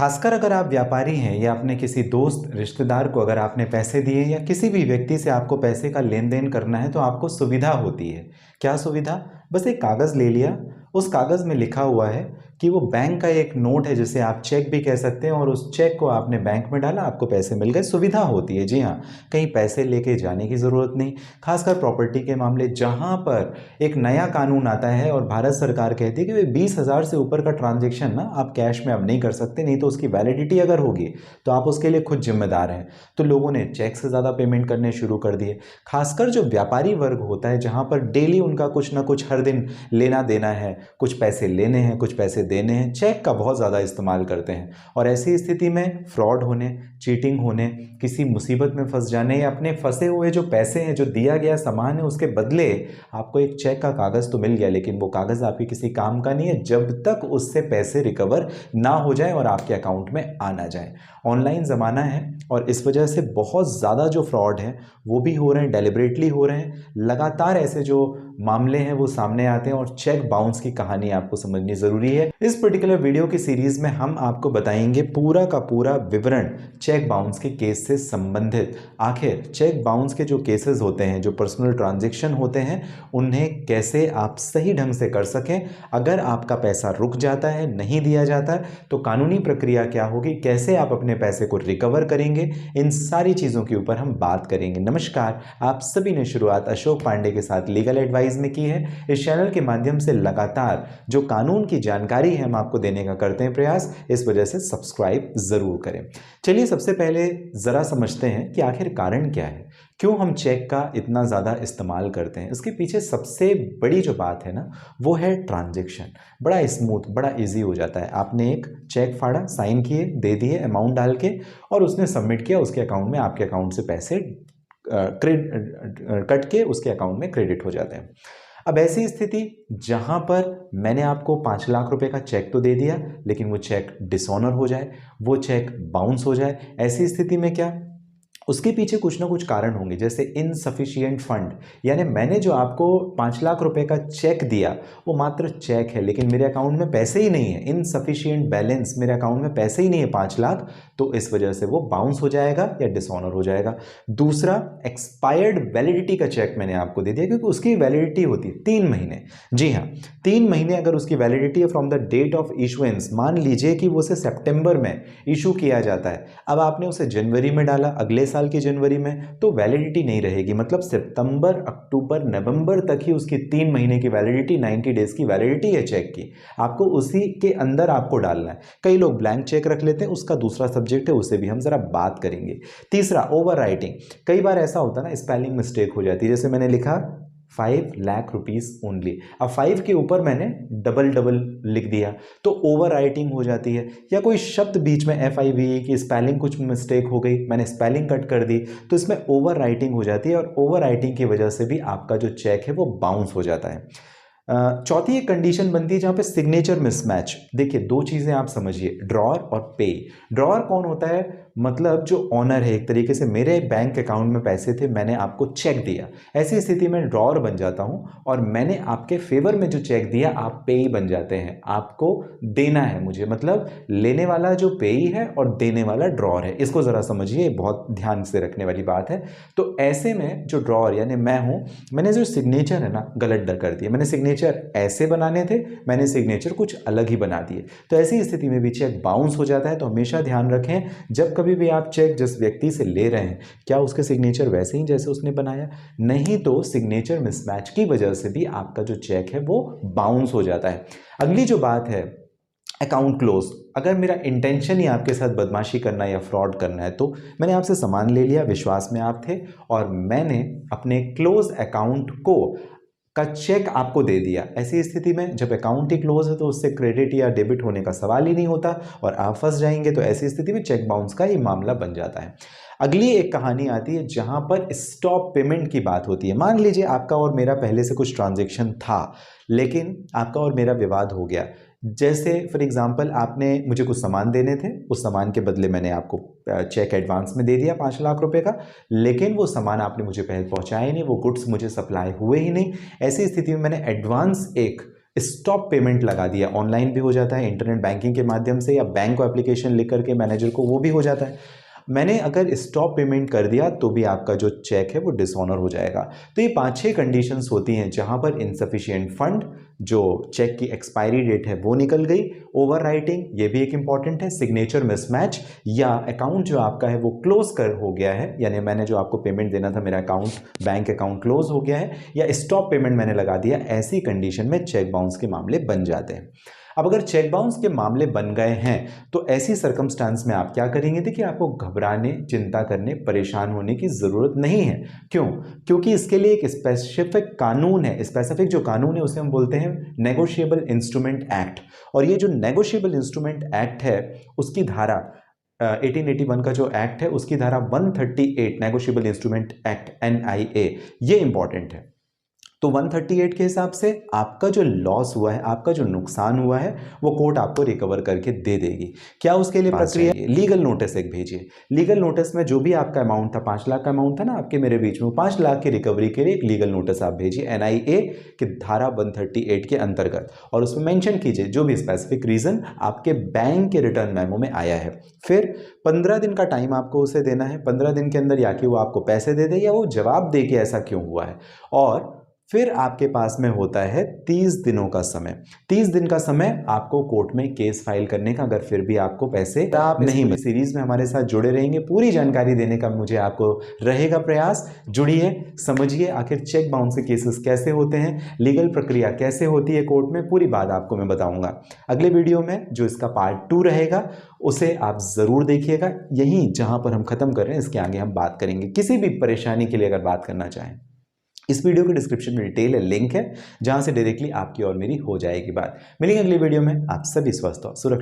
खासकर अगर आप व्यापारी हैं या अपने किसी दोस्त रिश्तेदार को अगर आपने पैसे दिए या किसी भी व्यक्ति से आपको पैसे का लेन देन करना है तो आपको सुविधा होती है। क्या सुविधा? बस एक कागज़ ले लिया, उस कागज़ में लिखा हुआ है कि वो बैंक का एक नोट है जिसे आप चेक भी कह सकते हैं, और उस चेक को आपने बैंक में डाला, आपको पैसे मिल गए। सुविधा होती है। जी हाँ, कहीं पैसे लेके जाने की ज़रूरत नहीं। खासकर प्रॉपर्टी के मामले जहाँ पर एक नया कानून आता है और भारत सरकार कहती है कि वे 20,000 से ऊपर का ट्रांजेक्शन ना आप कैश में अब नहीं कर सकते, नहीं तो उसकी वैलिडिटी अगर होगी तो आप उसके लिए खुद जिम्मेदार हैं। तो लोगों ने चेक से ज़्यादा पेमेंट करने शुरू कर दिए। खासकर जो व्यापारी वर्ग होता है जहाँ पर डेली उनका कुछ ना कुछ हर दिन लेना देना है, कुछ पैसे लेने हैं, कुछ पैसे देने हैं, चेक का बहुत ज़्यादा इस्तेमाल करते हैं। और ऐसी स्थिति में फ्रॉड होने, चीटिंग होने, किसी मुसीबत में फंस जाने या अपने फंसे हुए जो पैसे हैं, जो दिया गया सामान है, उसके बदले आपको एक चेक का कागज़ तो मिल गया, लेकिन वो कागज़ आपके किसी काम का नहीं है जब तक उससे पैसे रिकवर ना हो जाए और आपके अकाउंट में आ ना जाए। ऑनलाइन ज़माना है और इस वजह से बहुत ज़्यादा जो फ्रॉड हैं वो भी हो रहे हैं, डेलिबरेटली हो रहे हैं। लगातार ऐसे जो मामले हैं वो सामने आते हैं और चेक बाउंस की कहानी आपको समझनी ज़रूरी है। इस पर्टिकुलर वीडियो की सीरीज़ में हम आपको बताएंगे पूरा का पूरा विवरण चेक बाउंस के केस से संबंधित। आखिर चेक बाउंस के जो केसेस होते हैं, जो पर्सनल ट्रांजैक्शन होते हैं, उन्हें कैसे आप सही ढंग से कर सकें। अगर आपका पैसा रुक जाता है, नहीं दिया जाता है, तो कानूनी प्रक्रिया क्या होगी, कैसे आप अपने पैसे को रिकवर करेंगे, इन सारी चीज़ों के ऊपर हम बात करेंगे। नमस्कार, आप सभी ने शुरुआत अशोक पांडे के साथ लीगल एडवाइस में की है। इस चैनल के माध्यम से लगातार जो कानून की जानकारी है हम आपको देने का करते हैं प्रयास, इस वजह से सब्सक्राइब जरूर करें। चलिए सबसे पहले जरा समझते हैं कि आखिर कारण क्या है, क्यों हम चेक का इतना ज़्यादा इस्तेमाल करते हैं। इसके पीछे सबसे बड़ी जो बात है ना, वो है ट्रांजैक्शन। बड़ा स्मूथ, बड़ा इजी हो जाता है। आपने एक चेक फाड़ा, साइन किए, दे दिए अमाउंट डाल के, और उसने सबमिट किया, उसके अकाउंट में, आपके अकाउंट से पैसे कट के उसके अकाउंट में क्रेडिट हो जाते हैं। अब ऐसी स्थिति जहां पर मैंने आपको 5 लाख रुपए का चेक तो दे दिया, लेकिन वो चेक डिसऑनर हो जाए, वो चेक बाउंस हो जाए, ऐसी स्थिति में क्या, उसके पीछे कुछ ना कुछ कारण होंगे। जैसे इनसफिशिएंट फंड, यानी मैंने जो आपको 5 लाख रुपए का चेक दिया वो मात्र चेक है, लेकिन मेरे अकाउंट में पैसे ही नहीं है। इनसफिशिएंट बैलेंस, मेरे अकाउंट में पैसे ही नहीं है 5 लाख, तो इस वजह से वो बाउंस हो जाएगा या डिसऑनर हो जाएगा। दूसरा, एक्सपायर्ड वैलिडिटी का चेक मैंने आपको दे दिया, क्योंकि उसकी वैलिडिटी होती है 3 महीने। जी हाँ, 3 महीने अगर उसकी वैलिडिटी है from the date of issuance, मान लीजिए कि वो उसे सितंबर में इशू किया जाता है, अब आपने उसे जनवरी में डाला, अगले साल की जनवरी में, तो वैलिडिटी नहीं रहेगी। मतलब सितंबर, अक्टूबर, नवंबर तक ही उसकी 3 महीने की वैलिडिटी, 90 डेज की वैलिडिटी है चेक की, आपको उसी के अंदर आपको डालना है। कई लोग ब्लैंक चेक रख लेते हैं, उसका दूसरा सब्जेक्ट है, उसे भी हम जरा बात करेंगे। तीसरा, ओवर राइटिंग। कई बार ऐसा होता है ना, स्पेलिंग मिस्टेक हो जाती है। जैसे मैंने लिखा 5 लाख रुपीस ओनली, अब 5 के ऊपर मैंने डबल लिख दिया, तो ओवर राइटिंग हो जाती है। या कोई शब्द बीच में FIVE की स्पेलिंग कुछ मिस्टेक हो गई, मैंने स्पेलिंग कट कर दी, तो इसमें ओवर राइटिंग हो जाती है, और ओवर राइटिंग की वजह से भी आपका जो चेक है वो बाउंस हो जाता है। चौथी एक कंडीशन बनती है जहां पे सिग्नेचर मिसमैच। देखिए, 2 चीजें आप समझिए, ड्रॉअर और पे। ड्रॉअर कौन होता है? मतलब जो ऑनर है, एक तरीके से मेरे बैंक अकाउंट में पैसे थे, मैंने आपको चेक दिया, ऐसी स्थिति में ड्रॉअर बन जाता हूं, और मैंने आपके फेवर में जो चेक दिया आप पेई बन जाते हैं। आपको देना है मुझे, मतलब लेने वाला जो पेई है और देने वाला ड्रॉअर है। इसको जरा समझिए, बहुत ध्यान से रखने वाली बात है। तो ऐसे में जो ड्रॉअर यानी मैं हूं, मैंने जो सिग्नेचर है ना गलत कर दिया। मैंने सिग्नेचर ऐसे बनाने थे, मैंने सिग्नेचर कुछ अलग ही बना दिए, तो ऐसी स्थिति में भी चेक बाउंस हो जाता है। तो हमेशा ध्यान रखें, जब कभी भी आप चेक जिस व्यक्ति से ले रहे हैं, क्या उसके सिग्नेचर वैसे ही जैसे उसने बनाया, नहीं तो सिग्नेचर मिसमैच की वजह से भी आपका जो चेक है वो बाउंस हो जाता है। अगली जो बात है, अकाउंट क्लोज। अगर मेरा इंटेंशन ही आपके साथ बदमाशी करना या फ्रॉड करना है, तो मैंने आपसे सामान ले लिया, विश्वास में आप थे, और मैंने अपने क्लोज अकाउंट को का चेक आपको दे दिया। ऐसी स्थिति में जब अकाउंट ही क्लोज है तो उससे क्रेडिट या डेबिट होने का सवाल ही नहीं होता और आप फंस जाएंगे। तो ऐसी स्थिति में चेक बाउंस का ही मामला बन जाता है। अगली एक कहानी आती है जहां पर स्टॉप पेमेंट की बात होती है। मान लीजिए आपका और मेरा पहले से कुछ ट्रांजैक्शन था, लेकिन आपका और मेरा विवाद हो गया। जैसे फॉर एग्जांपल, आपने मुझे कुछ सामान देने थे, उस सामान के बदले मैंने आपको चेक एडवांस में दे दिया 5 लाख रुपए का, लेकिन वो सामान आपने मुझे पहले पहुंचाया ही नहीं, वो गुड्स मुझे सप्लाई हुए ही नहीं। ऐसी स्थिति में मैंने एडवांस एक स्टॉप पेमेंट लगा दिया, ऑनलाइन भी हो जाता है, इंटरनेट बैंकिंग के माध्यम से, या बैंक को एप्लीकेशन लिख करके मैनेजर को, वो भी हो जाता है। मैंने अगर स्टॉप पेमेंट कर दिया तो भी आपका जो चेक है वो डिसऑनर हो जाएगा। तो ये 5-6 कंडीशंस होती हैं जहां पर इनसफिशिएंट फंड, जो चेक की एक्सपायरी डेट है वो निकल गई, ओवर राइटिंग ये भी एक इंपॉर्टेंट है, सिग्नेचर मिसमैच, या अकाउंट जो आपका है वो क्लोज कर हो गया है, यानी मैंने जो आपको पेमेंट देना था मेरा अकाउंट, बैंक अकाउंट क्लोज हो गया है, या स्टॉप पेमेंट मैंने लगा दिया। ऐसी कंडीशन में चेक बाउंस के मामले बन जाते हैं। अब अगर चेक बाउंस के मामले बन गए हैं तो ऐसी सर्कमस्टांस में आप क्या करेंगे? देखिए, आपको घबराने, चिंता करने, परेशान होने की जरूरत नहीं है। क्यों? क्योंकि इसके लिए एक स्पेसिफिक कानून है। स्पेसिफिक जो कानून है उसे हम बोलते हैं नेगोशिएबल इंस्ट्रूमेंट एक्ट। और ये जो नेगोशिएबल इंस्ट्रूमेंट एक्ट है उसकी धारा 1881 का जो एक्ट है उसकी धारा 138, नेगोशिएबल इंस्ट्रूमेंट एक्ट NIA, ये इंपॉर्टेंट है। तो 138 के हिसाब से आपका जो लॉस हुआ है, आपका जो नुकसान हुआ है, वो कोर्ट आपको रिकवर करके दे देगी। क्या उसके लिए प्रक्रिया? लीगल नोटिस एक भेजिए। लीगल नोटिस में जो भी आपका अमाउंट था, 5 लाख का अमाउंट था ना आपके मेरे बीच में, 5 लाख की रिकवरी के लिए एक लीगल नोटिस आप भेजिए NIA की धारा 138 के अंतर्गत, और उसमें मेंशन कीजिए जो भी स्पेसिफिक रीजन आपके बैंक के रिटर्न मेमो में आया है। फिर 15 दिन का टाइम आपको उसे देना है। 15 दिन के अंदर या कि वो आपको पैसे दे दे या वो जवाब दे कि ऐसा क्यों हुआ है। और फिर आपके पास में होता है 30 दिनों का समय। 30 दिन का समय आपको कोर्ट में केस फाइल करने का, अगर फिर भी आपको पैसे नहीं मिले। सीरीज में हमारे साथ जुड़े रहेंगे, पूरी जानकारी देने का मुझे आपको रहेगा प्रयास। जुड़िए, समझिए आखिर चेक बाउंस के केसेस कैसे होते हैं, लीगल प्रक्रिया कैसे होती है कोर्ट में, पूरी बात आपको मैं बताऊंगा। अगले वीडियो में जो इसका पार्ट 2 रहेगा उसे आप जरूर देखिएगा। यहीं जहां पर हम खत्म कर रहे हैं इसके आगे हम बात करेंगे। किसी भी परेशानी के लिए अगर बात करना चाहें, इस वीडियो के डिस्क्रिप्शन में डिटेल है, लिंक है, जहां से डायरेक्टली आपकी और मेरी हो जाएगी बात। मिलेंगे अगली वीडियो में। आप सभी स्वस्थ और सुरक्षित।